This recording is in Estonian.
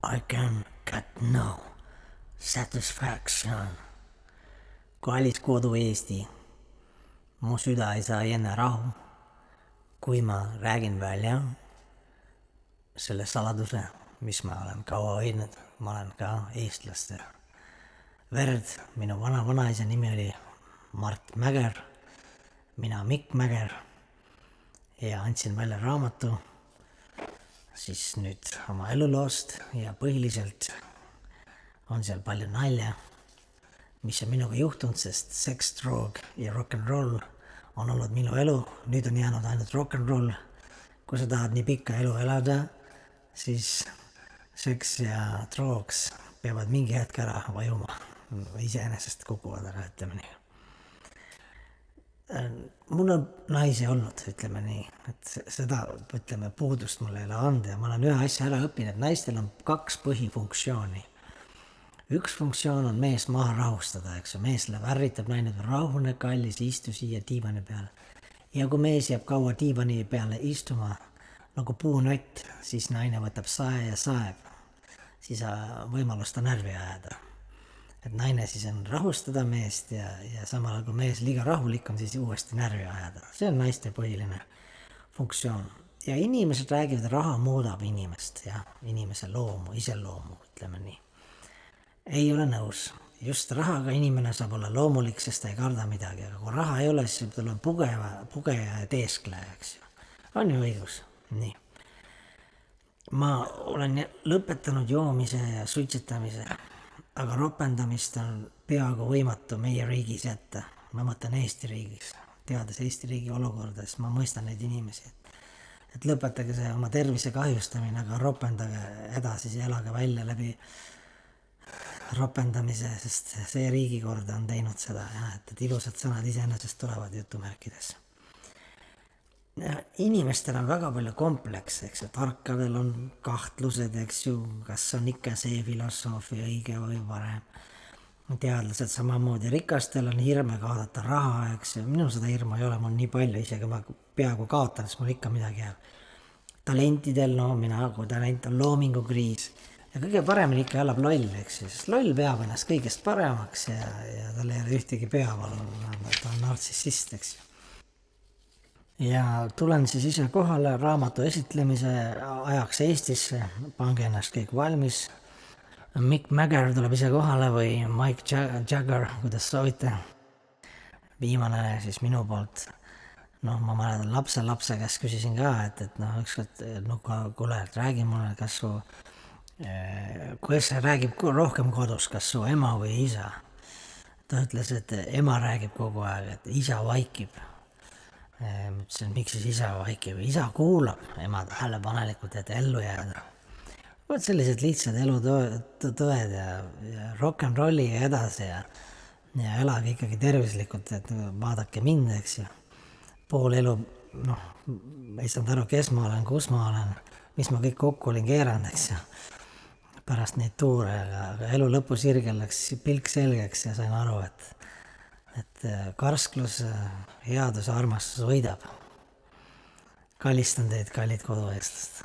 I can get no satisfaction. Kallis kodu Eesti, mu süda ei saa enne rahu, kui ma räägin välja selle saladuse, mis ma olen kaua hoidnud. Ma olen ka eestlaste verd. Minu vanaisa nimi oli Mart Mäger, mina Mikk Mäger ja andsin välja raamatu siis nüüd oma eluloost ja põhiliselt on seal palju nalja, mis on minuga juhtunud, sest seks, droog ja rock n roll on olnud minu elu. Nüüd on jäänud ainult rock n roll. Kui sa tahad nii pikka elu elada, siis seks ja droogs peavad mingi hetk ära vajuma. Iseenesest kukuvad ära, ütleme nii. Mul on naisi olnud, ütleme nii, et seda, ütleme, puudust mul ei ole anda ja ma olen ühe asja ära õppinud, et naistel on 2 põhifunktsiooni. Üks funktsioon on mees maha rahustada, eks ju, mees läheb ärritab, naine rahune, kallis, istu siia diivani peale. Ja kui mees jääb kaua diivani peale istuma nagu puunott, siis naine võtab sae ja saeb, siis võimalust on närvi ajada. Et naine siis on rahustada meest ja samal kui mees liiga rahulik on, siis uuesti närvi ajada. See on naiste põhiline funktsioon. Ja inimesed räägivad, raha muudab inimest ja inimese loomu, iseloomu, ütleme nii. Ei ole nõus. Just rahaga inimene saab olla loomulik, sest ta ei karda midagi. Aga kui raha ei ole, siis tal on pugeja ja teeskleja, eks ju. On ju õigus? Nii. Ma olen lõpetanud joomise ja suitsetamise, aga ropendamist on peaaegu võimatu meie riigis jätta. Ma mõtlen Eesti riigis. Teades Eesti riigi olukorda, siis ma mõistan neid inimesi. Et lõpetage see oma tervise kahjustamine, aga ropendage edasi ja elage välja läbi ropendamise, sest see riigikord on teinud seda, et ilusad sõnad iseenesest tulevad jutumärkides. Inimestel on väga palju komplekse, eks ju, tarkadel on kahtlused, eks ju, kas on ikka see filosoofia õige või varem. Teadlased samamoodi, rikastel on hirme kaotada raha, eks ju, minul seda hirmu ei ole, mul nii palju, isegi ma peaaegu kaotan, siis mul ikka midagi jääb. Talentidel, no mina, kui talent on loomingukriis ja kõige paremini ikka elab loll, eks ju, sest loll peab ennast kõigest paremaks ja tal ei ole ühtegi peavalu, ta on nartsissist, eks ju. Ja tulen siis ise kohale raamatu esitlemise ajaks Eestisse, pange ennast kõik valmis. Mikk Mäger tuleb ise kohale või Mike Jagger, kuidas soovite. Viimane siis minu poolt. Ma mäletan lapse käest küsisin ka, et ükskord, kuule, räägi mulle, kas su, kuidas see räägib rohkem kodus, kas su ema või isa. Ta ütles, et ema räägib kogu aeg, et isa vaikib. Mõtlesin, miks siis isa vaikib, isa kuulab ema tähelepanelikult, et ellu jääda. Võt sellised lihtsad elutõed ja rock n rolli ja edasi ja elage ikkagi tervislikult, et vaadake mind, eks ju. Pool elu, ei saanud aru, kes ma olen, kus ma olen, mis ma kõik kokku olin keeranud, eks ju. Pärast neid tuure, aga elu lõpusirgel läks pilk selgeks ja sain aru, et karsklus, headus ja armastus võidab. Kallistan teid, kallid kodueestlased.